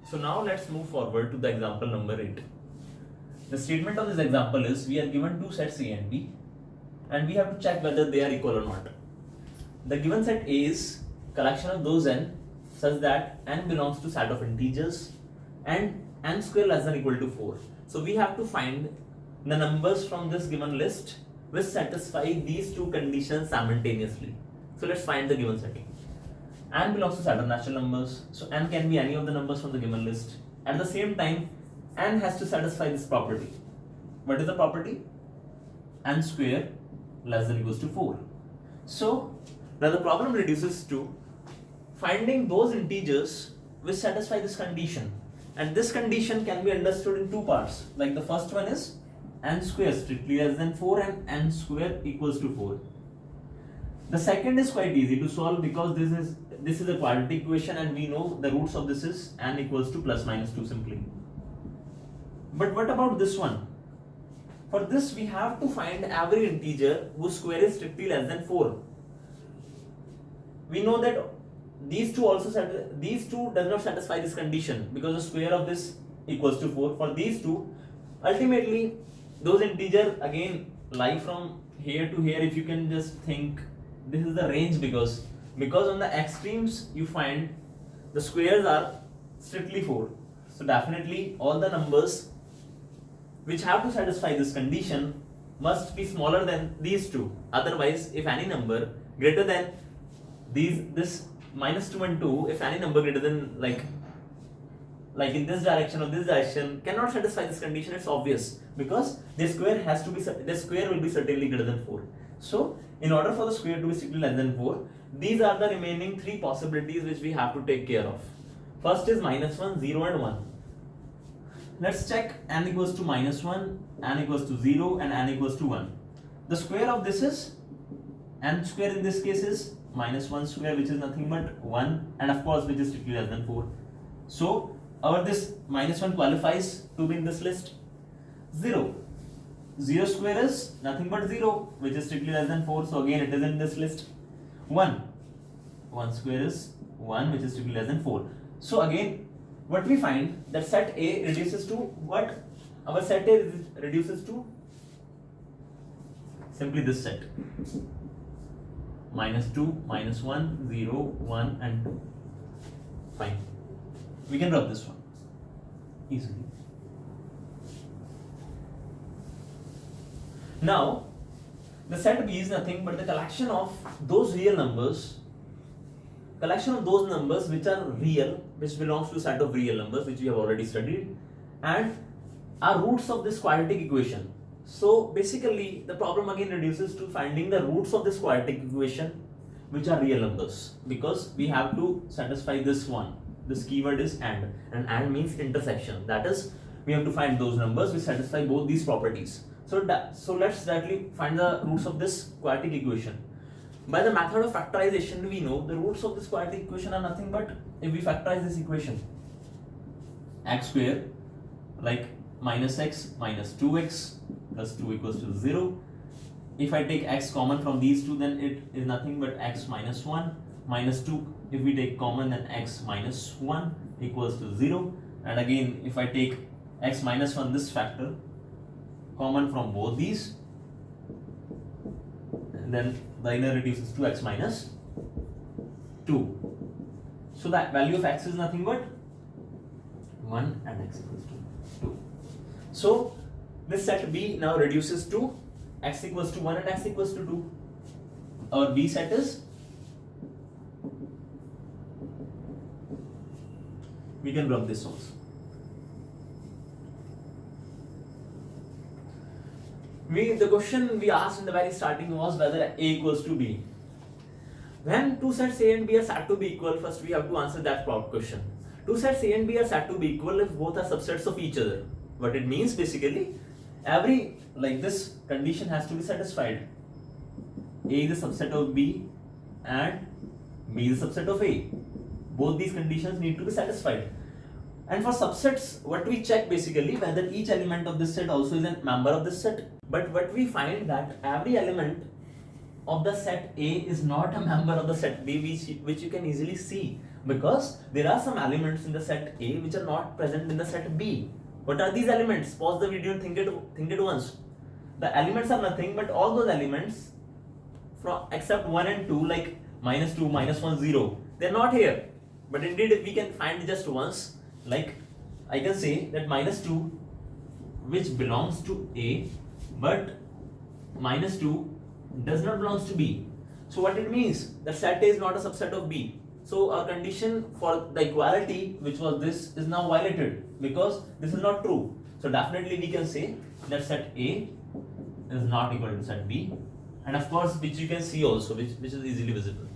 So now let's move forward to the example number 8. The statement of this example is we are given two sets A and B and we have to check whether they are equal or not. The given set A is collection of those n such that n belongs to set of integers and n square less than or equal to 4. So we have to find the numbers from this given list which satisfy these two conditions simultaneously. So let's find the given setting. N belongs to set of natural numbers, so n can be any of the numbers from the given list. At the same time, n has to satisfy this property. What is the property? N square less than or equals to 4. So now the problem reduces to finding those integers which satisfy this condition, and this condition can be understood in two parts. Like the first one is n square strictly less than 4 and n square equals to 4. The second is quite easy to solve because this is a quadratic equation and we know the roots of this is n equals to plus minus 2 simply. But what about this one? For this we have to find every integer whose square is strictly less than 4. We know that these two does not satisfy this condition because the square of this equals to 4. For these two, ultimately those integers again lie from here to here. If you can just think, this is the range because on the extremes you find the squares are strictly 4. So definitely all the numbers which have to satisfy this condition must be smaller than these two. Otherwise, if any number greater than this minus 2 and 2, if any number greater than like in this direction or this direction cannot satisfy this condition, it's obvious because the square will be certainly greater than 4. So in order for the square to be strictly less than 4, these are the remaining three possibilities which we have to take care of. First is minus 1, 0 and 1. Let's check n equals to minus 1, n equals to 0 and n equals to 1. The square of this is n square in this case is minus 1 square, which is nothing but 1, and of course which is strictly less than 4. So our this minus 1 qualifies to be in this list. 0 square is nothing but 0, which is strictly less than 4, so again it is in this list. 1 square is 1, which is strictly less than 4. So again what we find that set A reduces to what? Our set A reduces to simply this set. Minus 2, minus 1, 0, 1 and 2. Fine. We can rub this one easily. Now, the set B is nothing but the collection of those numbers which are real, which belongs to a set of real numbers, which we have already studied, and are roots of this quadratic equation. So basically the problem again reduces to finding the roots of this quadratic equation which are real numbers, because we have to satisfy this one. This keyword is and and means intersection. That is, we have to find those numbers which satisfy both these properties. So let's directly find the roots of this quadratic equation. By the method of factorization, we know the roots of this quadratic equation are nothing but, if we factorize this equation, x square like minus x minus 2x plus 2 equals to 0. If I take x common from these two, then it is nothing but x minus 1 minus 2. If we take common, then x minus 1 equals to 0. And again, if I take x minus 1, this factor, common from both these, and then the inner reduces to x minus 2. So that value of x is nothing but 1 and x equals to 2. So this set B now reduces to x equals to 1 and x equals to 2. Our B set is, we can rub this also. The question we asked in the very starting was whether A equals to B. When two sets A and B are said to be equal, first we have to answer that question. Two sets A and B are said to be equal if both are subsets of each other. What it means basically, every this condition has to be satisfied. A is a subset of B and B is a subset of A. Both these conditions need to be satisfied. And for subsets, what we check basically whether each element of this set also is a member of this set. But what we find that every element of the set A is not a member of the set B, which you can easily see, because there are some elements in the set A which are not present in the set B. What are these elements? Pause the video and think it once. The elements are nothing but all those elements from except 1 and 2, like -2, -1, 0. They're not here. But indeed, if we can find just once, like I can say that -2, which belongs to A, but -2 does not belongs to B. So what it means, that set A is not a subset of B. So our condition for the equality, which was this, is now violated, because this is not true. So definitely we can say that set A is not equal to set B, and of course which you can see also, which is easily visible.